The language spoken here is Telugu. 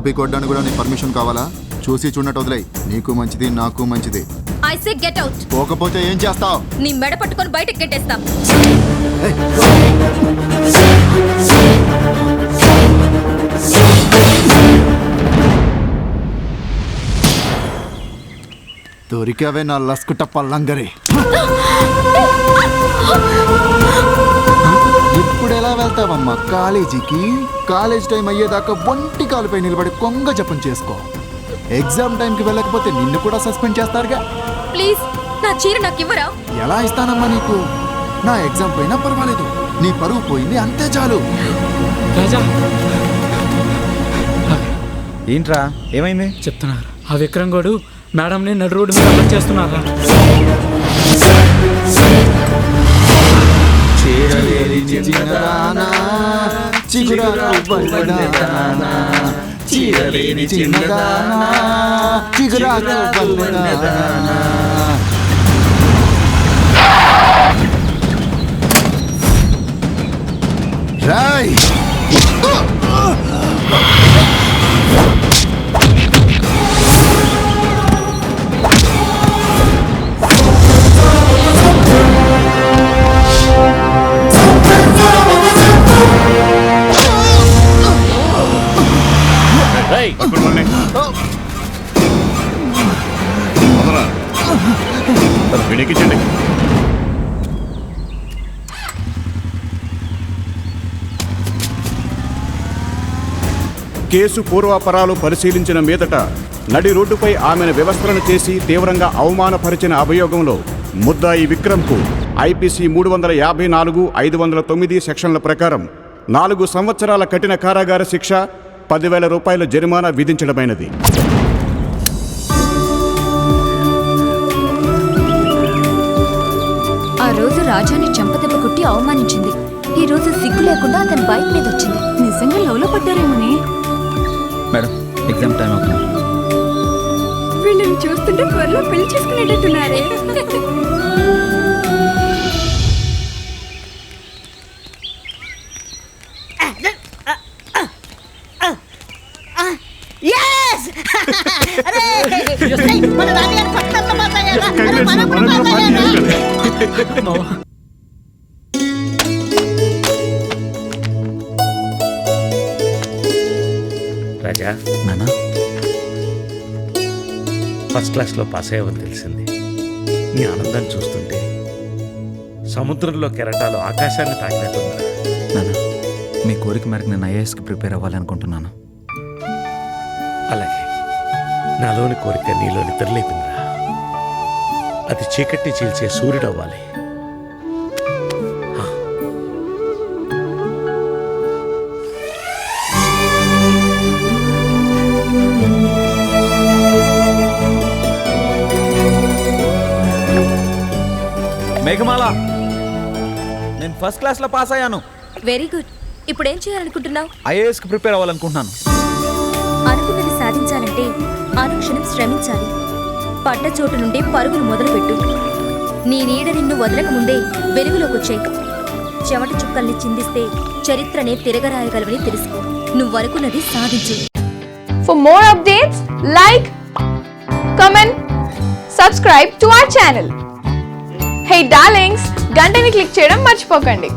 కాపీ కొట్టడానికి కూడా నీ పర్మిషన్ కావాలా? చూసి చూడటం వదిలేయ్, నీకు మంచిది నాకు మంచిది. I say get out. పోకపోతే ఏం చేస్తావు? నీ మెడ పట్టుకొని బయటకు గెట్టేస్తా. దొరికావే నా లస్కుట పల్లంగరే. ఇప్పుడు ఎలా వెళ్తావమ్మా కాలేజీకి? కాలేజ్ టైం అయ్యేదాకా ఒంటి కాలుపై నిలబడి కొంగ జపం చేసుకో. ఎగ్జామ్ టైంకి వెళ్ళకపోతే నిన్ను కూడా సస్పెండ్ చేస్తారుగా. ప్లీజ్ నా చీర నాకు ఇవ్వరా? ఎలా ఇస్తానమ్మా నీకు? నా ఎగ్జామ్ పోయినా పర్వాలేదు, నీ పరువు పోయింది అంతే చాలు. రాజా ఏంట్రా ఏమైంది? చెప్తున్నారు ఆ విక్రమ్ గోడు మేడంని నడు రోడ్డు మీద అమలు చేస్తున్నారా? రాయ్ కేసు పూర్వాపరాలు పరిశీలించిన మీదట నడి రోడ్డుపై ఆమెను వ్యవస్థలను చేసి తీవ్రంగా అవమానపరిచిన అభియోగంలో ముద్దాయి విక్రమ్కు ఐపీసీ 354, 509 సెక్షన్ల ప్రకారం 4 సంవత్సరాల కఠిన కారాగార శిక్ష, 10,000 రూపాయల జరిమానా విధించడమైనది. ఆ రోజు రాజాని చెంపదెబ్బ కొట్టి అవమానించింది. ఈ రోజు సిగ్గు లేకుండా అతని బైక్ మీద వచ్చింది. నిజంగా లవ్లో పడ్డారేమోనే. మేడం ఎగ్జామ్ టైం అవుతుంది. వీళ్ళని చూస్తుంటే త్వరలో పెళ్లి చేసుకునేటట్టున్నారే. రాజా నానా ఫస్ట్ క్లాస్లో పాస్ అయ్యావని తెలిసింది. నీ ఆనందాన్ని చూస్తుంటే సముద్రంలో కెరటాలు ఆకాశాన్ని తాకినట్టుందా? నానా మీ కోరిక మేరకు నేను ఐఏఎస్కి ప్రిపేర్ అవ్వాలనుకుంటున్నాను. అలాగే నాలోని కోరిక నీలో నిద్రలేపిందిరా. అది చీకట్టి చీల్చే సూర్యుడు అవ్వాలి. మేఘమాల నేను ఫస్ట్ క్లాస్లో పాస్ అయ్యాను. Very good. ఇప్పుడు ఏం చేయాలనుకుంటున్నావు? ఐఏఎస్కి ప్రిపేర్ అవ్వాలనుకుంటున్నాను. అనుకున్నది సాధించాలంటే అనుక్షణం శ్రమించాలి. పడ్డ చోటు నుండి పరుగులు మొదలుపెట్టు. నీ నీడ నిన్ను వదలక ముందే వెలుగులోకి వచ్చాయి. చెమట చుక్కల్ని చిందిస్తే చరిత్రనే తిరగరాయగలవని తెలుసుకో. నువ్వనుకున్నది సాధించు. For more updates, like, comment, subscribe to our channel. Hey darlings, గంటని click చేయడం మర్చిపోకండి.